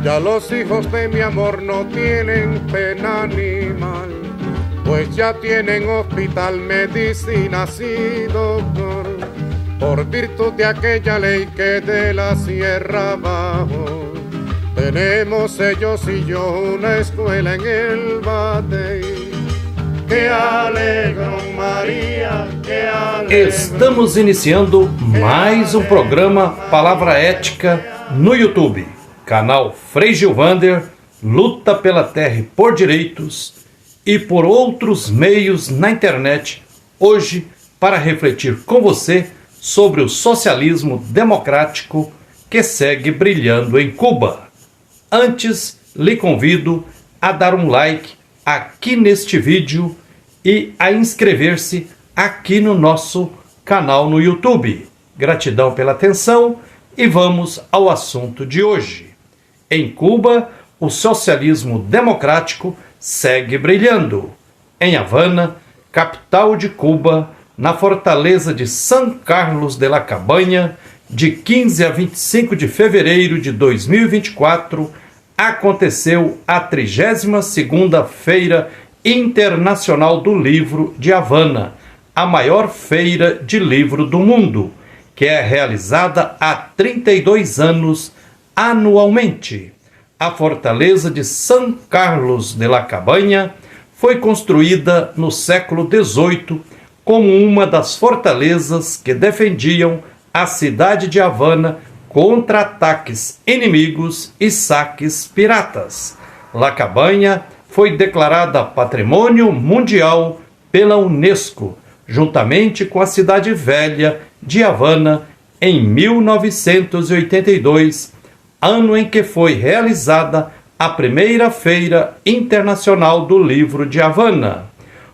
Ya los hijos de mi amor no tienen pena ni mal, pues ya tienen hospital, medicinas y doctor, por virtud de aquella ley que de la sierra abajo tenemos ellos y yo una escuela en el Batey. Que alegro, Maria, que alegro. Estamos iniciando mais um programa Palavra Ética no YouTube. Canal Frei Gilvander luta pela terra e por direitos e por outros meios na internet, hoje para refletir com você sobre o socialismo democrático que segue brilhando em Cuba. Antes, lhe convido a dar um like aqui neste vídeo e a inscrever-se aqui no nosso canal no YouTube. Gratidão pela atenção e vamos ao assunto de hoje. Em Cuba, o socialismo democrático segue brilhando. Em Havana, capital de Cuba, na fortaleza de San Carlos de la Cabaña, de 15 a 25 de fevereiro de 2024, aconteceu a 32ª Feira Internacional do Livro de Havana, a maior feira de livro do mundo, que é realizada há 32 anos anualmente. A fortaleza de San Carlos de la Cabaña foi construída no século XVIII como uma das fortalezas que defendiam a cidade de Havana contra ataques inimigos e saques piratas. La Cabaña foi declarada Patrimônio Mundial pela Unesco, juntamente com a Cidade Velha de Havana, em 1982, ano em que foi realizada a primeira Feira Internacional do Livro de Havana.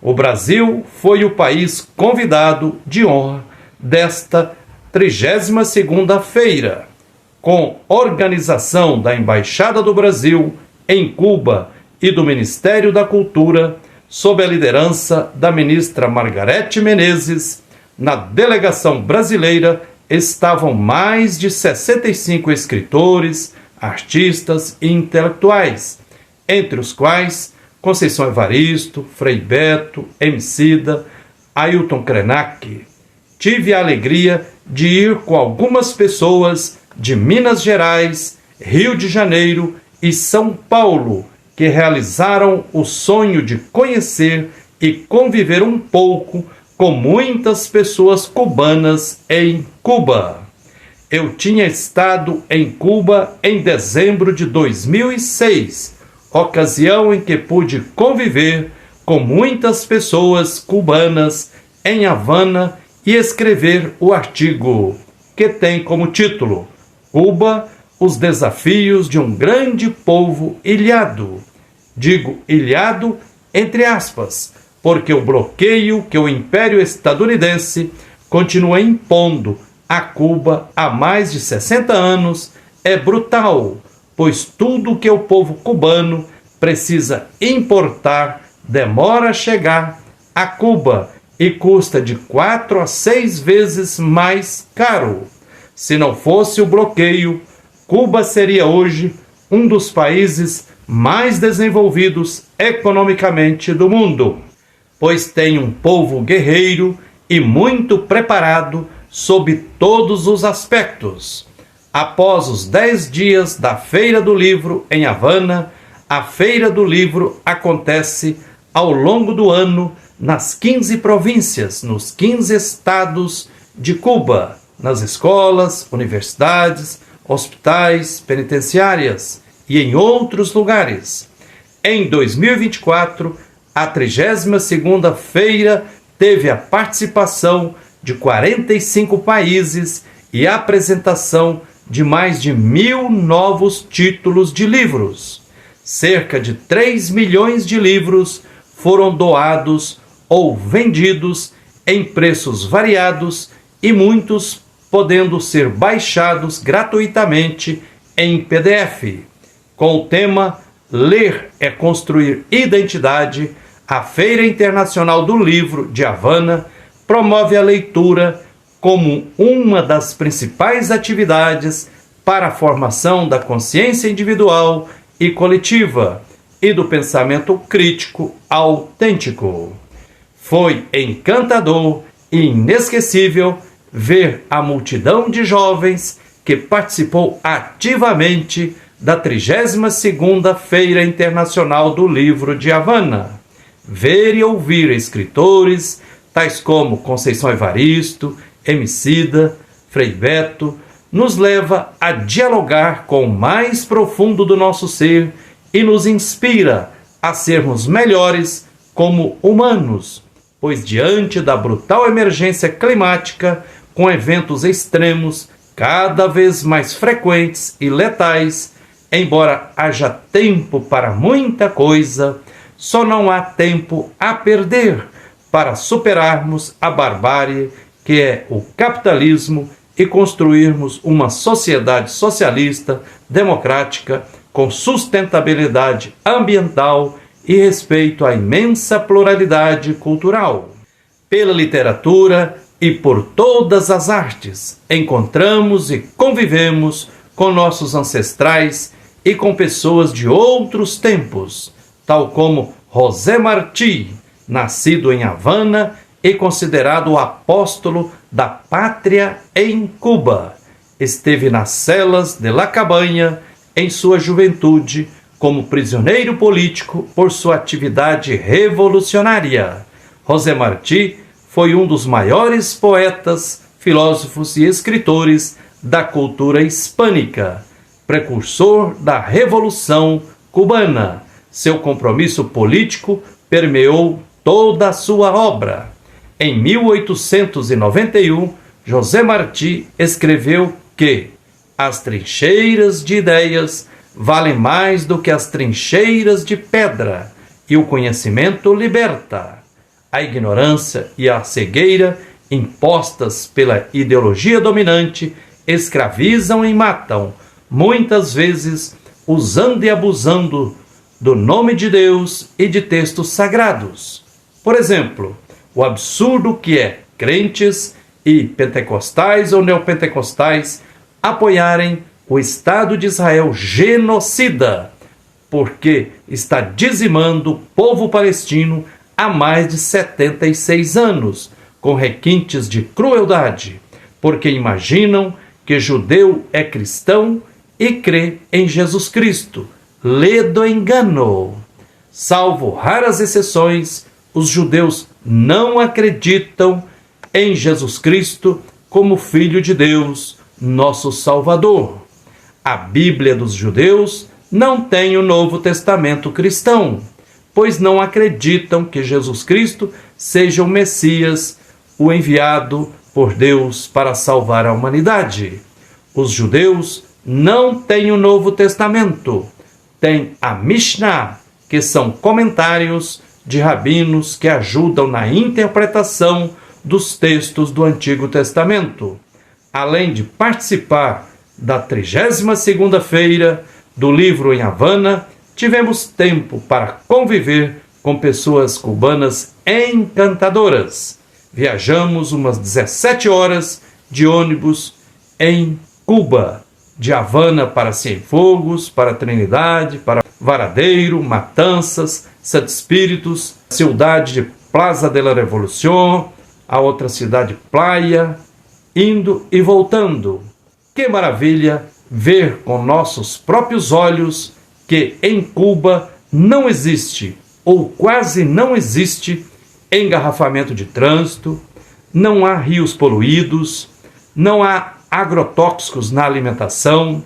O Brasil foi o país convidado de honra desta 32ª feira, com organização da Embaixada do Brasil em Cuba e do Ministério da Cultura, sob a liderança da ministra Margarete Menezes. Na delegação brasileira estavam mais de 65 escritores, artistas e intelectuais, entre os quais Conceição Evaristo, Frei Beto, Emicida, Ailton Krenak. Tive a alegria de ir com algumas pessoas de Minas Gerais, Rio de Janeiro e São Paulo, que realizaram o sonho de conhecer e conviver um pouco com muitas pessoas cubanas em Cuba. Eu tinha estado em Cuba em dezembro de 2006, ocasião em que pude conviver com muitas pessoas cubanas em Havana e escrever o artigo, que tem como título Cuba, os desafios de um grande povo ilhado. Digo ilhado entre aspas, porque o bloqueio que o Império Estadunidense continua impondo a Cuba há mais de 60 anos é brutal, pois tudo que o povo cubano precisa importar demora a chegar a Cuba e custa de 4 a 6 vezes mais caro. Se não fosse o bloqueio, Cuba seria hoje um dos países mais desenvolvidos economicamente do mundo, pois tem um povo guerreiro e muito preparado sob todos os aspectos. Após os 10 dias da Feira do Livro em Havana, a Feira do Livro acontece ao longo do ano nas 15 províncias, nos 15 estados de Cuba, nas escolas, universidades, hospitais, penitenciárias e em outros lugares. Em 2024, a 32ª feira teve a participação de 45 países e a apresentação de mais de 1.000 novos títulos de livros. Cerca de 3 milhões de livros foram doados ou vendidos em preços variados e muitos podendo ser baixados gratuitamente em PDF. Com o tema Ler é Construir Identidade, a Feira Internacional do Livro de Havana promove a leitura como uma das principais atividades para a formação da consciência individual e coletiva e do pensamento crítico autêntico. Foi encantador e inesquecível ver a multidão de jovens que participou ativamente da 32ª Feira Internacional do Livro de Havana. Ver e ouvir escritores tais como Conceição Evaristo, Emicida, Frei Beto, nos leva a dialogar com o mais profundo do nosso ser e nos inspira a sermos melhores como humanos, pois diante da brutal emergência climática, com eventos extremos cada vez mais frequentes e letais, embora haja tempo para muita coisa, só não há tempo a perder para superarmos a barbárie que é o capitalismo e construirmos uma sociedade socialista, democrática, com sustentabilidade ambiental e respeito à imensa pluralidade cultural. Pela literatura e por todas as artes, encontramos e convivemos com nossos ancestrais e com pessoas de outros tempos, tal como José Martí, nascido em Havana e considerado o apóstolo da pátria em Cuba. Esteve nas celas de La Cabaña em sua juventude como prisioneiro político por sua atividade revolucionária. José Martí foi um dos maiores poetas, filósofos e escritores da cultura hispânica, precursor da Revolução Cubana. Seu compromisso político permeou toda a sua obra. Em 1891, José Martí escreveu que as trincheiras de ideias valem mais do que as trincheiras de pedra, e o conhecimento liberta. A ignorância e a cegueira impostas pela ideologia dominante escravizam e matam, muitas vezes usando e abusando do nome de Deus e de textos sagrados. Por exemplo, o absurdo que é crentes e pentecostais ou neopentecostais apoiarem o Estado de Israel genocida, porque está dizimando o povo palestino há mais de 76 anos, com requintes de crueldade, porque imaginam que judeu é cristão e crê em Jesus Cristo. Ledo engano! Salvo raras exceções, os judeus não acreditam em Jesus Cristo como Filho de Deus, nosso Salvador. A Bíblia dos judeus não tem o Novo Testamento cristão, pois não acreditam que Jesus Cristo seja o Messias, o enviado por Deus para salvar a humanidade. Os judeus não têm o Novo Testamento, têm a Mishnah, que são comentários de rabinos que ajudam na interpretação dos textos do Antigo Testamento. Além de participar da 32ª Feira do Livro em Havana, tivemos tempo para conviver com pessoas cubanas encantadoras. Viajamos umas 17 horas de ônibus em Cuba, de Havana para Cienfuegos, para Trinidade, para Varadeiro, Matanzas, Santo Espíritos, cidade de Plaza de la Revolución, a outra cidade Playa, indo e voltando. Que maravilha ver com nossos próprios olhos que em Cuba não existe, ou quase não existe, engarrafamento de trânsito, não há rios poluídos, não há agrotóxicos na alimentação.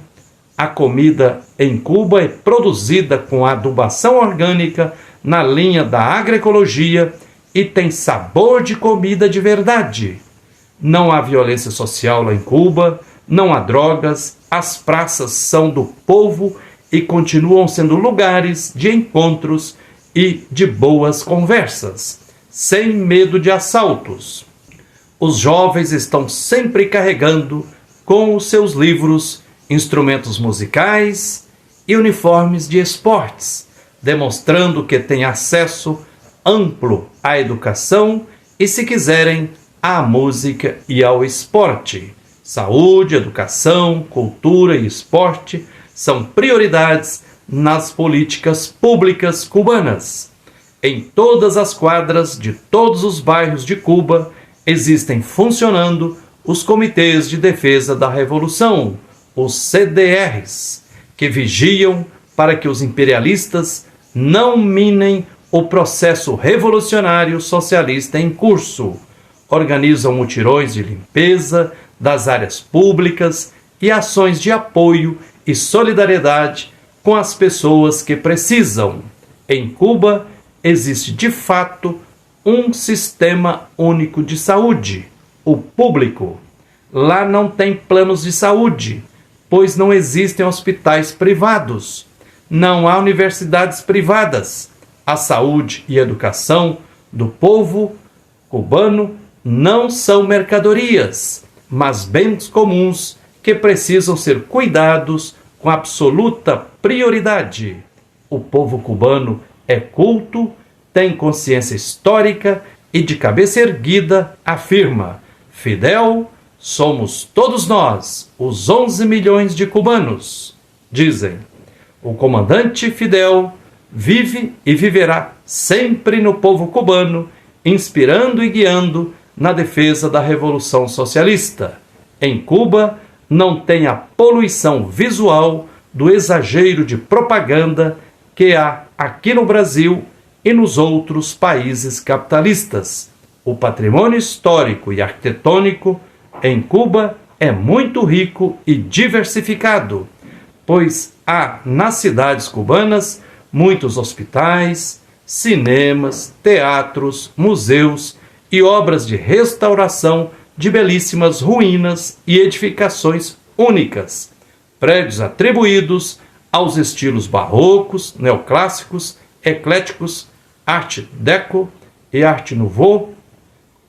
A comida em Cuba é produzida com adubação orgânica na linha da agroecologia e tem sabor de comida de verdade. Não há violência social lá em Cuba, não há drogas, as praças são do povo e continuam sendo lugares de encontros e de boas conversas, sem medo de assaltos. Os jovens estão sempre carregando com os seus livros, instrumentos musicais e uniformes de esportes, demonstrando que têm acesso amplo à educação e, se quiserem, à música e ao esporte. Saúde, educação, cultura e esporte são prioridades nas políticas públicas cubanas. Em todas as quadras de todos os bairros de Cuba existem funcionando os Comitês de Defesa da Revolução, os CDRs, que vigiam para que os imperialistas não minem o processo revolucionário socialista em curso. Organizam mutirões de limpeza das áreas públicas e ações de apoio e solidariedade com as pessoas que precisam. Em Cuba, existe de fato um sistema único de saúde, o público. Lá não tem planos de saúde, pois não existem hospitais privados, não há universidades privadas. A saúde e educação do povo cubano não são mercadorias, mas bens comuns que precisam ser cuidados com absoluta prioridade. O povo cubano é culto, tem consciência histórica e de cabeça erguida afirma: Fidel, somos todos nós, os 11 milhões de cubanos. Dizem, o comandante Fidel vive e viverá sempre no povo cubano, inspirando e guiando na defesa da Revolução Socialista. Em Cuba, não tem a poluição visual do exagero de propaganda que há aqui no Brasil e nos outros países capitalistas. O patrimônio histórico e arquitetônico em Cuba é muito rico e diversificado, pois há nas cidades cubanas muitos hospitais, cinemas, teatros, museus e obras de restauração de belíssimas ruínas e edificações únicas, prédios atribuídos aos estilos barrocos, neoclássicos, ecléticos, art deco e art nouveau.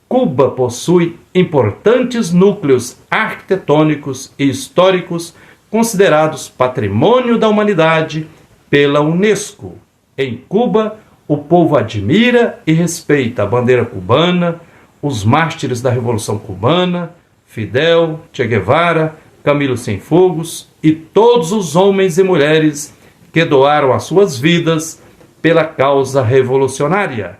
Cuba possui importantes núcleos arquitetônicos e históricos considerados patrimônio da humanidade pela Unesco. Em Cuba, o povo admira e respeita a bandeira cubana, os mártires da Revolução Cubana, Fidel, Che Guevara, Camilo Cienfuegos e todos os homens e mulheres que doaram as suas vidas pela causa revolucionária.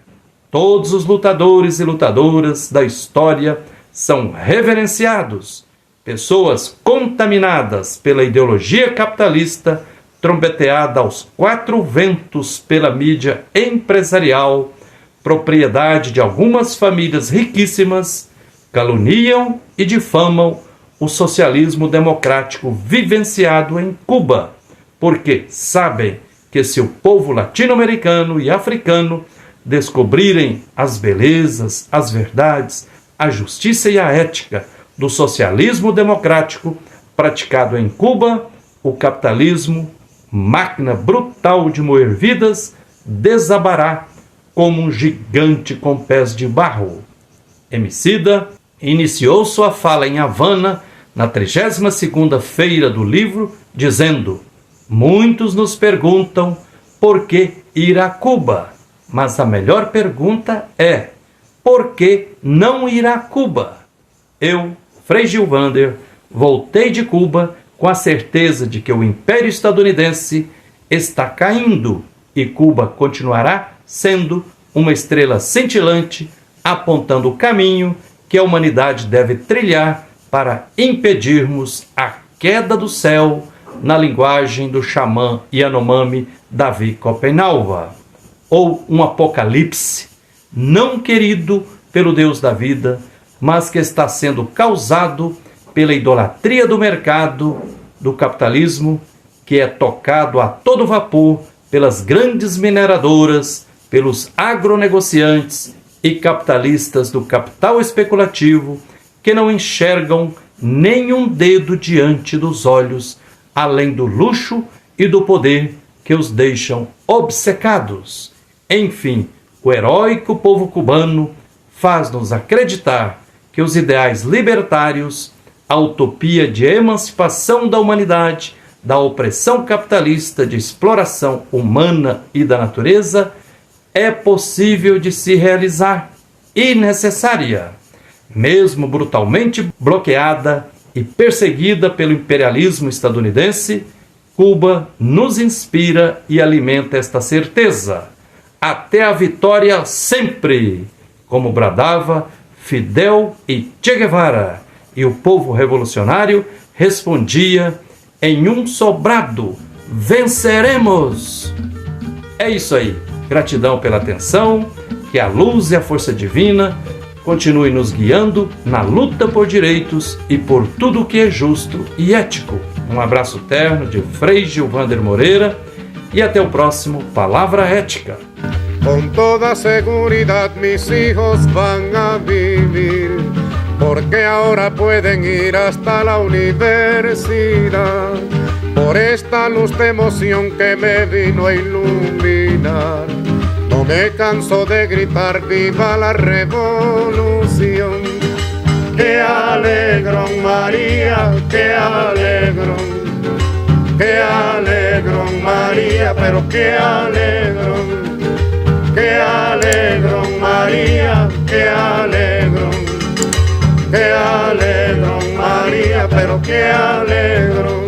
Todos os lutadores e lutadoras da história são reverenciados. Pessoas contaminadas pela ideologia capitalista, trombeteada aos 4 ventos pela mídia empresarial, propriedade de algumas famílias riquíssimas, caluniam e difamam o socialismo democrático vivenciado em Cuba, porque sabem que se o povo latino-americano e africano descobrirem as belezas, as verdades, a justiça e a ética do socialismo democrático praticado em Cuba, o capitalismo, máquina brutal de moer vidas, desabará como um gigante com pés de barro. Emicida iniciou sua fala em Havana na 32ª Feira do Livro, dizendo: muitos nos perguntam por que ir a Cuba, mas a melhor pergunta é: por que não ir a Cuba? Eu, Frei Gilvander, voltei de Cuba com a certeza de que o Império Estadunidense está caindo e Cuba continuará sendo uma estrela cintilante, apontando o caminho que a humanidade deve trilhar para impedirmos a queda do céu, na linguagem do xamã Yanomami Davi Copenhaver, ou um apocalipse não querido pelo Deus da vida, mas que está sendo causado pela idolatria do mercado, do capitalismo, que é tocado a todo vapor pelas grandes mineradoras, pelos agronegociantes e capitalistas do capital especulativo, que não enxergam nenhum dedo diante dos olhos, além do luxo e do poder que os deixam obcecados. Enfim, o heróico povo cubano faz-nos acreditar que os ideais libertários, a utopia de emancipação da humanidade, da opressão capitalista, de exploração humana e da natureza, é possível de se realizar e necessária, mesmo brutalmente bloqueada e perseguida pelo imperialismo estadunidense, Cuba nos inspira e alimenta esta certeza. Até a vitória sempre! Como bradava Fidel e Che Guevara, e o povo revolucionário respondia em um sobrado: venceremos! É isso aí. Gratidão pela atenção, que a luz e a força divina continue nos guiando na luta por direitos e por tudo que é justo e ético. Um abraço terno de Frei Gilvander Moreira e até o próximo Palavra Ética. Con toda seguridad mis hijos van a vivir, porque ahora pueden ir hasta la universidad, por esta luz de emoción que me vino a iluminar. No me canso de gritar viva la revolución. ¡Qué alegrón, María! ¡Qué alegrón! ¡Qué alegrón, María! ¡Pero qué alegrón! ¡Qué alegrón, María! ¡Qué alegrón! ¡Qué alegrón, María! ¡Pero qué alegrón!